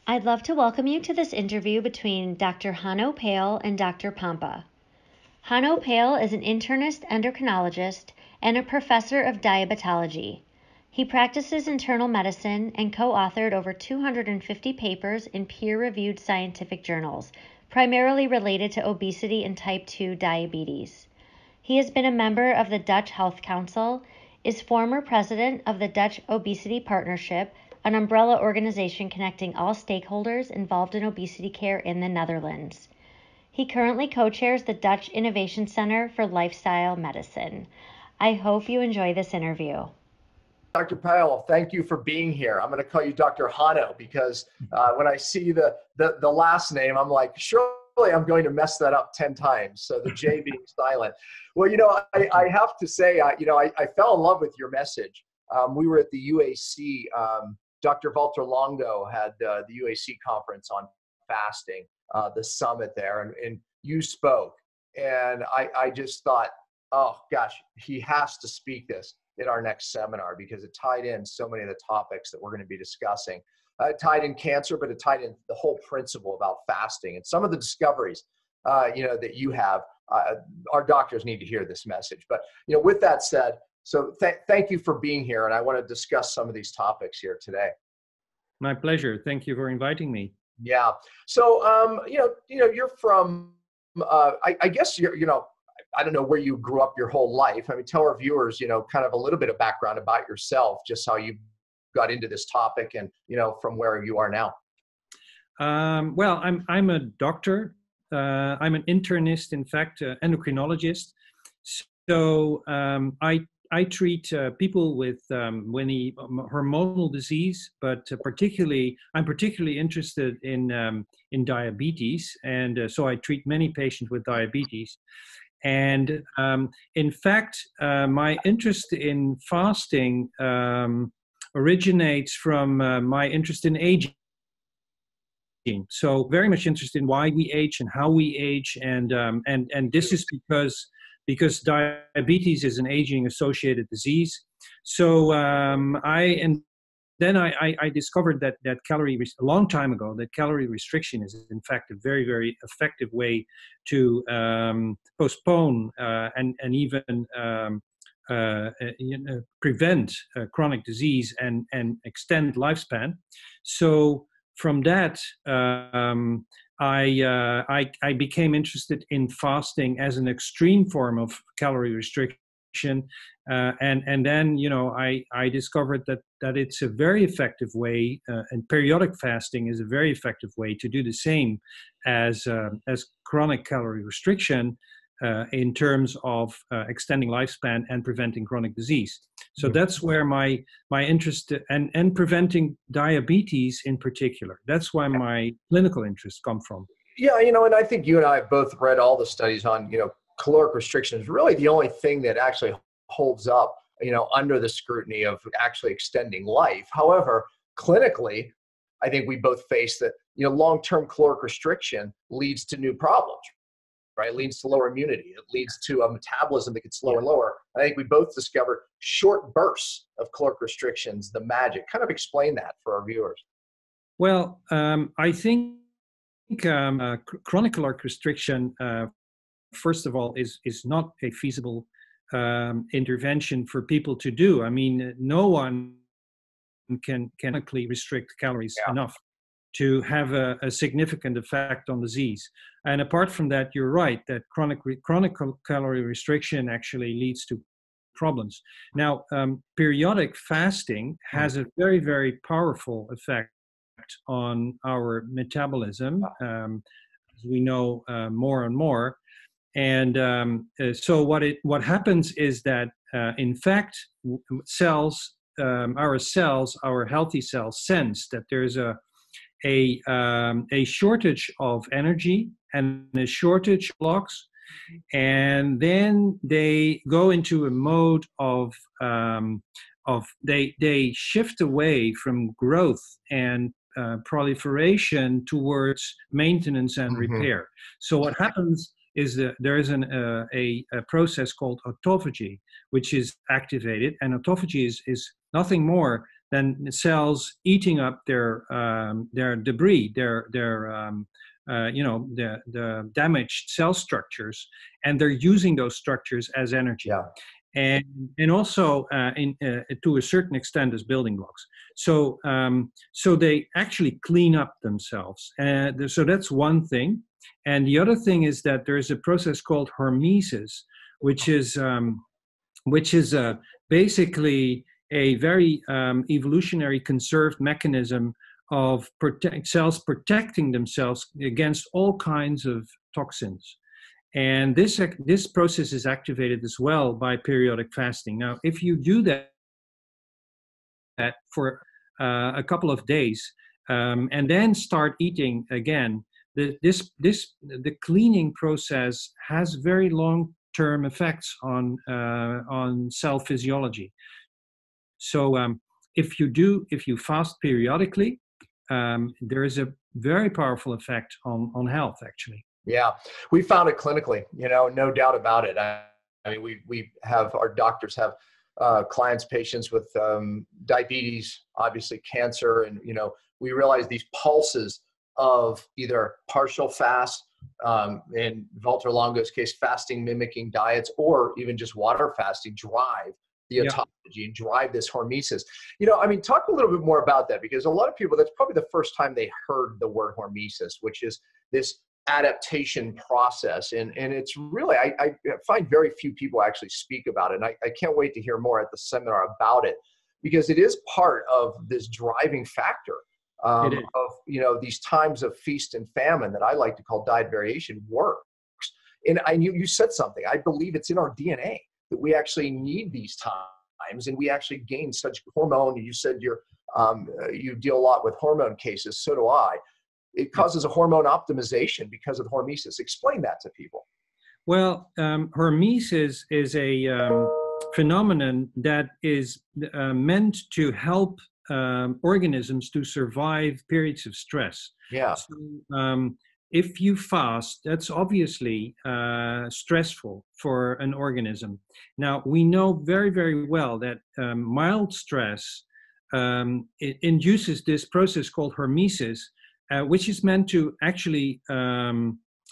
I'd love to welcome you to this interview between Dr. Hanno Pijl and Dr. Pampa. Hanno Pijl is an internist-endocrinologist and a professor of diabetology. He practices internal medicine and co-authored over 250 papers in peer-reviewed scientific journals, primarily related to obesity and type 2 diabetes. He has been a member of the Dutch Health Council, is former president of the Dutch Obesity Partnership, an umbrella organization connecting all stakeholders involved in obesity care in the Netherlands. He currently co-chairs the Dutch Innovation Center for Lifestyle Medicine. I hope you enjoy this interview. Dr. Pijl, thank you for being here. I'm going to call you Dr. Hanno because when I see the last name, I'm like, surely I'm going to mess that up 10 times. So the J being silent. Well, I have to say, I fell in love with your message. We were at the UAC. Dr. Walter Longo had the UAC conference on fasting, the summit there, and you spoke. And I just thought, oh gosh, he has to speak this in our next seminar because it tied in so many of the topics that we're going to be discussing. It tied in cancer, but it tied in the whole principle about fasting and some of the discoveries, that you have. Our doctors need to hear this message. But with that said, so thank you for being here, and I want to discuss some of these topics here today. My pleasure. Thank you for inviting me. Yeah. So you're from. I guess you're. I don't know where you grew up your whole life. I mean, tell our viewers, kind of a little bit of background about yourself, just how you got into this topic, and from where you are now. Well, I'm a doctor. I'm an internist, in fact, endocrinologist. So I treat people with many hormonal disease, but I'm particularly interested in diabetes, and so I treat many patients with diabetes. And in fact, my interest in fasting originates from my interest in aging. So very much interested in why we age and how we age, and this is because diabetes is an aging-associated disease. So then I discovered that a long time ago, that calorie restriction is in fact a very, very effective way to postpone and even prevent chronic disease and extend lifespan. So from that, I became interested in fasting as an extreme form of calorie restriction. And then I discovered that it's a very effective way, and periodic fasting is a very effective way to do the same as chronic calorie restriction in terms of extending lifespan and preventing chronic disease. So that's where my interest and preventing diabetes in particular. That's why my clinical interests come from. Yeah, and I think you and I have both read all the studies on caloric restriction is really the only thing that actually holds up, under the scrutiny of actually extending life. However, clinically, I think we both face that, long-term caloric restriction leads to new problems, right? It leads to lower immunity. It leads to a metabolism that gets lower and lower. I think we both discovered short bursts of caloric restrictions, the magic. Kind of explain that for our viewers. Well, I think chronic caloric restriction, first of all, is not a feasible intervention for people to do. I mean, no one can chemically restrict calories enough to have a significant effect on disease. And apart from that, you're right that chronic calorie restriction actually leads to problems. Now, periodic fasting has a very, very powerful effect on our metabolism, as we know more and more. And so what happens is that, in fact, our healthy cells sense that there's a shortage of energy and a shortage of blocks, and then they go into a mode of they shift away from growth and proliferation towards maintenance and repair. So what happens is that there is a process called autophagy, which is activated, and autophagy is nothing more then cells eating up their debris, the damaged cell structures, and they're using those structures as energy. Yeah. And also to a certain extent as building blocks. So they actually clean up themselves. So that's one thing. And the other thing is that there is a process called hormesis, which is basically a very evolutionary conserved mechanism of cells protecting themselves against all kinds of toxins. And this process is activated as well by periodic fasting. Now, if you do that for a couple of days and then start eating again, the cleaning process has very long-term effects on cell physiology. So if you fast periodically, there is a very powerful effect on health, actually. Yeah, we found it clinically, no doubt about it. I mean, we have, our doctors have clients, patients with diabetes, obviously cancer, and, we realize these pulses of either partial fast, in Walter Longo's case, fasting mimicking diets, or even just water fasting drive the autophagy and drive this hormesis. I mean, talk a little bit more about that, because a lot of people, that's probably the first time they heard the word hormesis, which is this adaptation process. And it's really, I find very few people actually speak about it. And I can't wait to hear more at the seminar about it, because it is part of this driving factor of, these times of feast and famine that I like to call diet variation works. And you said something, I believe it's in our DNA that we actually need these times, and we actually gain such hormone. You said you deal a lot with hormone cases, so do I. It causes a hormone optimization because of hormesis. Explain that to people. Well, hormesis is a phenomenon that is meant to help organisms to survive periods of stress. Yeah. So, if you fast, that's obviously stressful for an organism. Now, we know very, very well that mild stress it induces this process called hormesis, which is meant to actually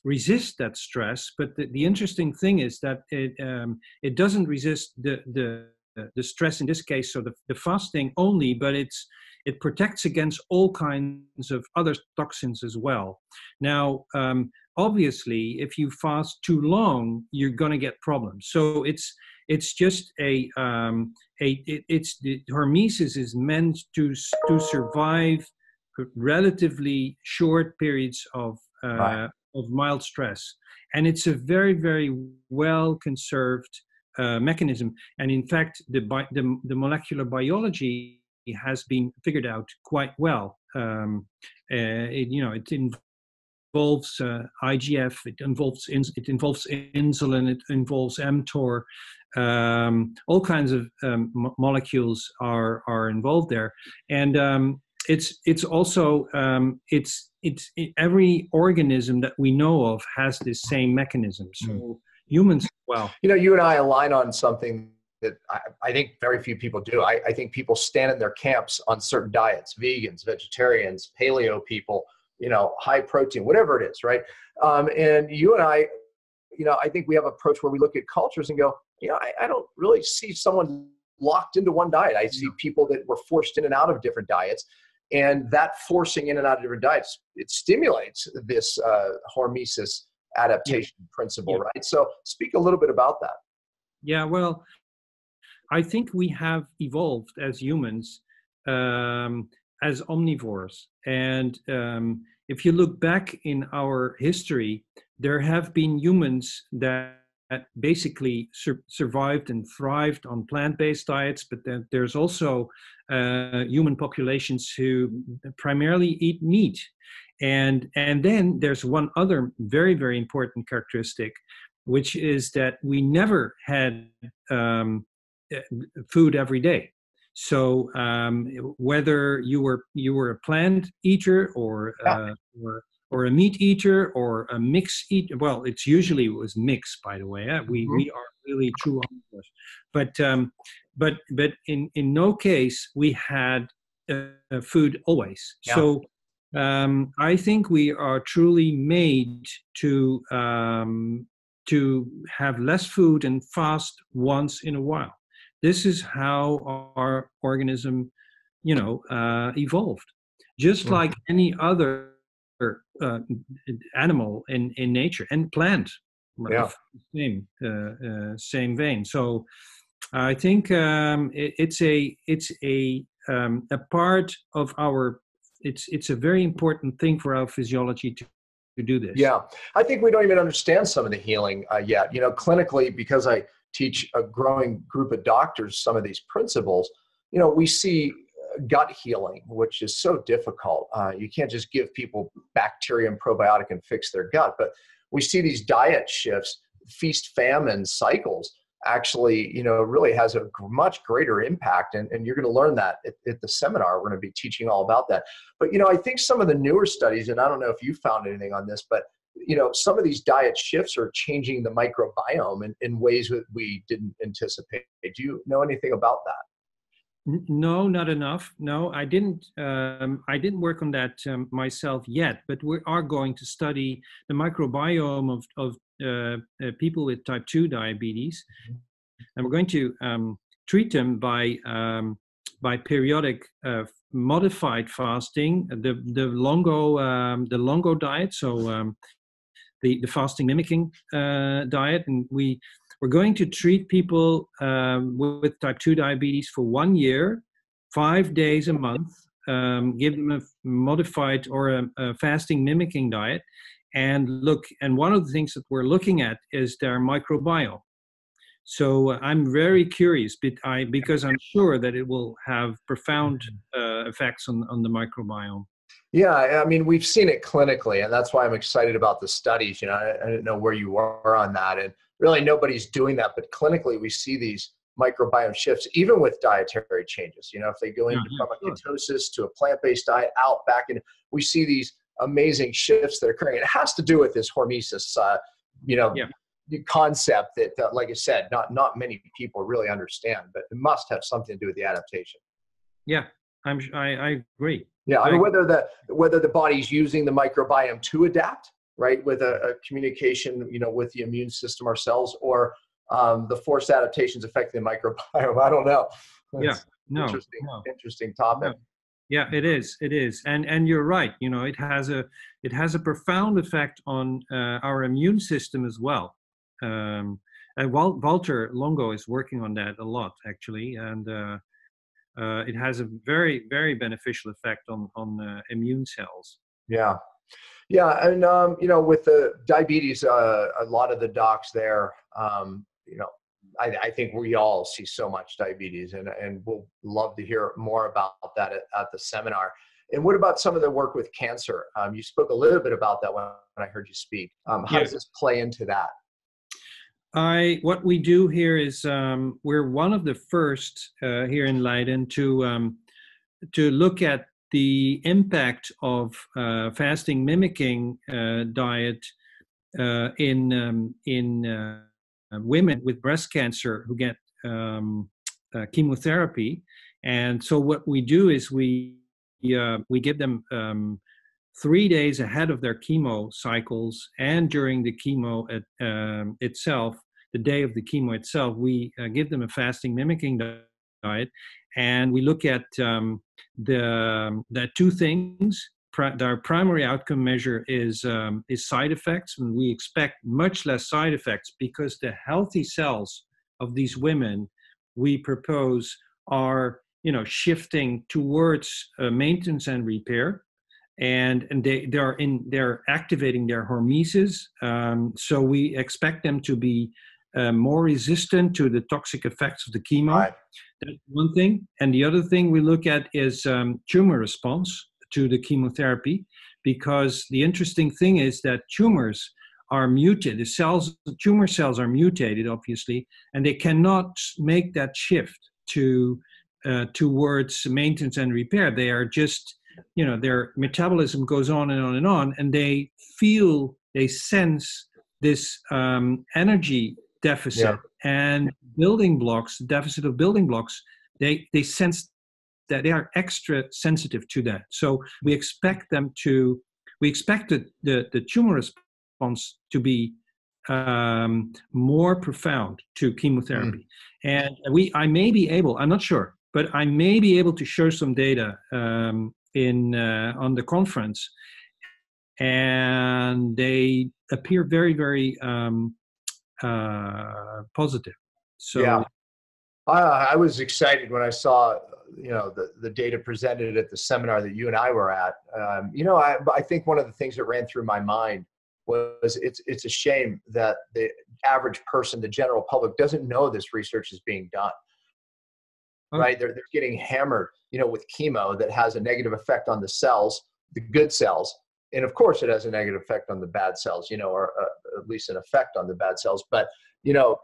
resist that stress. But the interesting thing is that it doesn't resist the stress in this case, so the fasting only, but it protects against all kinds of other toxins as well. Now, obviously, if you fast too long, you're going to get problems. So it's just the hormesis is meant to survive relatively short periods of mild stress, and it's a very, very well conserved mechanism. And in fact, the molecular biology has been figured out quite well. It involves IGF, it involves insulin, it involves mTOR. All kinds of molecules are involved there, and it's also every organism that we know of has this same mechanism. So humans, well, you and I align on something that I think very few people do. I think people stand in their camps on certain diets, vegans, vegetarians, paleo people, high protein, whatever it is, right? And you and I think we have an approach where we look at cultures and go, I don't really see someone locked into one diet. I see people that were forced in and out of different diets. And that forcing in and out of different diets, it stimulates this hormesis adaptation principle, right? So speak a little bit about that. Yeah, well, I think we have evolved as humans as omnivores. And if you look back in our history, there have been humans that basically survived and thrived on plant-based diets, but then there's also human populations who primarily eat meat. And then there's one other very, very important characteristic, which is that we never had food every day. So whether you were a plant eater or a meat eater or a mixed eater, well, it was mixed, by the way. We are really true omnivores. But but in no case we had food always. Yeah. So I think we are truly made to have less food and fast once in a while. This is how our organism, evolved. Just like any other animal in nature and plant, Yeah. same vein. So I think it's a part of our. It's a very important thing for our physiology to do this. Yeah, I think we don't even understand some of the healing yet. Clinically, because I teach a growing group of doctors some of these principles, we see gut healing, which is so difficult. You can't just give people bacteria and probiotic and fix their gut, but we see these diet shifts, feast-famine cycles, actually, really has a much greater impact. And you're going to learn that at the seminar. We're going to be teaching all about that. But, I think some of the newer studies, and I don't know if you found anything on this, but, some of these diet shifts are changing the microbiome in ways that we didn't anticipate. Do you know anything about that? No, not enough. No, I didn't work on that myself yet, but we are going to study the microbiome of people with type 2 diabetes, and we're going to treat them by periodic modified fasting, the longo diet, so the fasting mimicking diet, and we're going to treat people with type 2 diabetes for 1 year, 5 days a month, give them a modified or a fasting mimicking diet, and one of the things that we're looking at is their microbiome. So I'm very curious, because I'm sure that it will have profound effects on the microbiome. Yeah, I mean, we've seen it clinically, and that's why I'm excited about the studies. I didn't know where you were on that, and really nobody's doing that, but clinically we see these microbiome shifts, even with dietary changes. If they go into from a ketosis to a plant-based diet, back, and we see these amazing shifts that are occurring. It has to do with this hormesis, the concept that, like I said, not many people really understand, but it must have something to do with the adaptation. Yeah, I agree. Yeah, I mean, whether the body's using the microbiome to adapt, right, with a communication, with the immune system ourselves, or the forced adaptations affecting the microbiome. I don't know. Interesting topic. No. Yeah, it is, and you're right. It has a profound effect on our immune system as well. And Walter Longo is working on that a lot, actually, and it has a very, very beneficial effect on immune cells. Yeah, and with the diabetes, a lot of the docs there, I think we all see so much diabetes, and we'll love to hear more about that at the seminar. And what about some of the work with cancer? You spoke a little bit about that when I heard you speak. How does this play into that? What we do here is we're one of the first here in Leiden to look at the impact of fasting mimicking diet in women with breast cancer who get chemotherapy. And so what we do is we give them 3 days ahead of their chemo cycles, and during the chemo itself, the day of the chemo itself, we give them a fasting mimicking diet, and we look at the two things. Our primary outcome measure is side effects, and we expect much less side effects because the healthy cells of these women we propose are shifting towards maintenance and repair. And they're activating their hormesis, so we expect them to be more resistant to the toxic effects of the chemo. Right. That's one thing. And the other thing we look at is tumor response to the chemotherapy, because the interesting thing is that tumors are mutated. The tumor cells are mutated, obviously, and they cannot make that shift towards maintenance and repair. They are just their metabolism goes on and on and on, and they sense this energy deficit, and building blocks, deficit of building blocks, they sense that they are extra sensitive to that. So we expect the tumor response to be more profound to chemotherapy. And I may be able, I'm not sure, but I may be able to show some data on the conference, and they appear very, very positive. So yeah, I was excited when I saw, the data presented at the seminar that you and I were at. I think one of the things that ran through my mind was it's a shame that the average person, the general public, doesn't know this research is being done. Right? They're getting hammered, with chemo that has a negative effect on the cells, the good cells. And of course it has a negative effect on the bad cells, or at least an effect on the bad cells. But,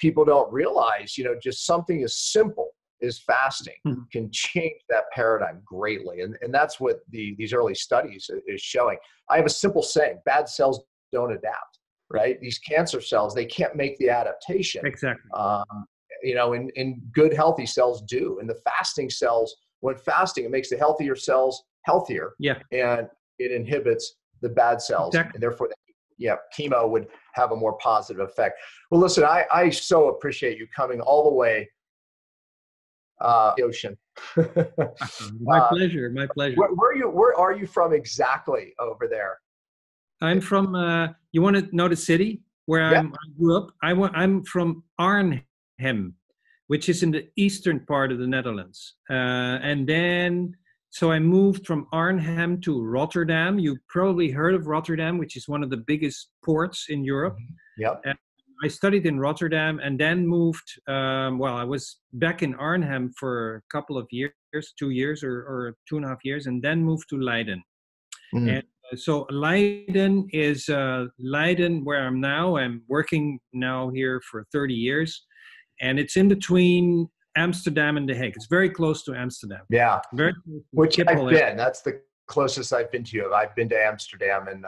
people don't realize, just something as simple as fasting can change that paradigm greatly. And that's what these early studies is showing. I have a simple saying: bad cells don't adapt, right? These cancer cells, they can't make the adaptation. Exactly. And good healthy cells do. And the fasting cells, when fasting, it makes the healthier cells healthier. Yeah. And it inhibits the bad cells. Exactly. And therefore, chemo would have a more positive effect. Well, listen, I so appreciate you coming all the way the ocean. My pleasure. My pleasure. Where are you from exactly over there? I'm from, you want to know the city where I grew up? I'm from Arnhem, which is in the eastern part of the Netherlands. And then, so I moved from Arnhem to Rotterdam. You probably heard of Rotterdam, which is one of the biggest ports in Europe. Yep. And I studied in Rotterdam and then moved, I was back in Arnhem for a couple of years, 2 years or 2.5 years, and then moved to Leiden. And so Leiden is Leiden where I'm now. I'm working now here for 30 years. And it's in between Amsterdam and The Hague. It's very close to Amsterdam. Yeah. Very close to Which Schiphol. I've been. That's the closest I've been to you. I've been to Amsterdam and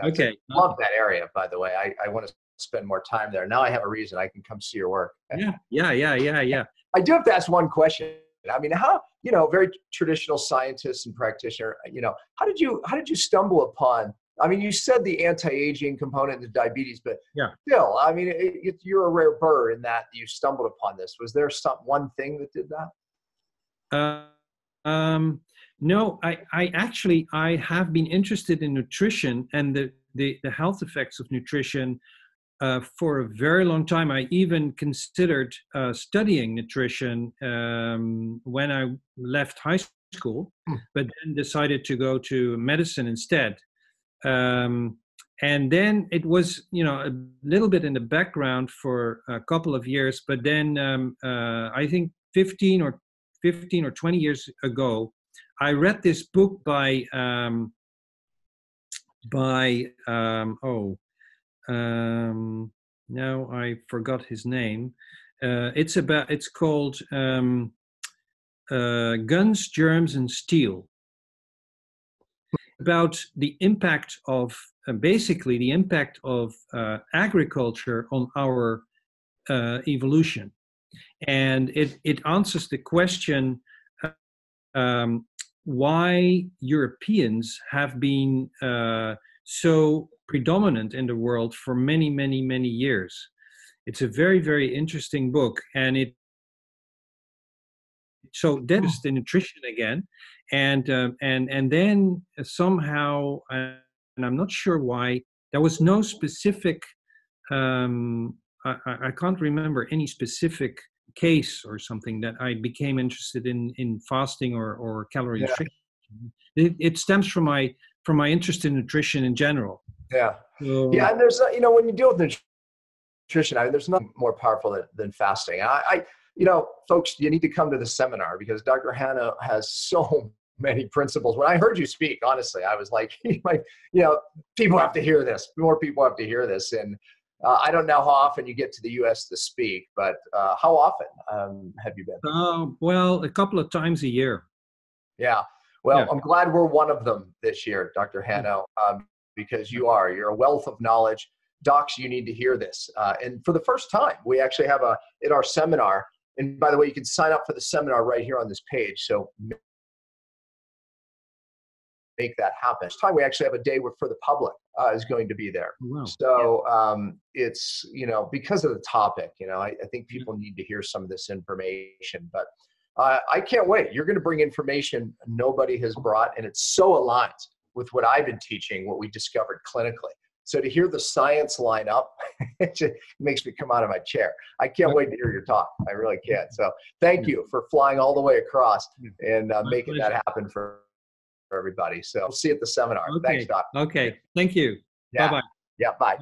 okay. Love that area, by the way. I want to spend more time there. Now I have a reason. I can come see your work. Yeah. I do have to ask one question. I mean, how, very traditional scientist and practitioner, how did you stumble upon, I mean, you said the anti-aging component of diabetes, but still, I mean, you're a rare bird in that you stumbled upon this. Was there one thing that did that? No, I have been interested in nutrition and the health effects of nutrition for a very long time. I even considered studying nutrition when I left high school, but then decided to go to medicine instead. And then it was, a little bit in the background for a couple of years, but then I think 15 or 20 years ago, I read this book by now I forgot his name. It's called Guns, Germs, and Steel. About the impact of, basically the impact of agriculture on our evolution. And it answers the question why Europeans have been so predominant in the world for many, many, many years. It's a very, very interesting book. And so that is the nutrition again. And then somehow, and I'm not sure why, there was no specific, I can't remember any specific case or something that I became interested in fasting or calorie restriction. It stems from my interest in nutrition in general. Yeah. Yeah. And there's, when you deal with nutrition, there's nothing more powerful than fasting. Folks, you need to come to the seminar because Dr. Hanno has so many principles. When I heard you speak, honestly, I was like, people have to hear this. More people have to hear this. And I don't know how often you get to the U.S. to speak, but how often have you been? Well, a couple of times a year. Yeah. Well, I'm glad we're one of them this year, Dr. Hanno, because you're a wealth of knowledge. docs, you need to hear this. And for the first time, we actually have in our seminar, and by the way, you can sign up for the seminar right here on this page. So make that happen. This time we actually have a day where for the public is going to be there. Wow. So it's, because of the topic, I think people need to hear some of this information, but I can't wait. You're going to bring information nobody has brought, and it's so aligned with what I've been teaching, what we discovered clinically. So to hear the science line up, it just makes me come out of my chair. I can't wait to hear your talk. I really can't. So thank you for flying all the way across and making that happen for everybody. So we'll see you at the seminar. Okay. Thanks, Doc. Okay. Thank you. Yeah. Bye-bye. Yeah, bye.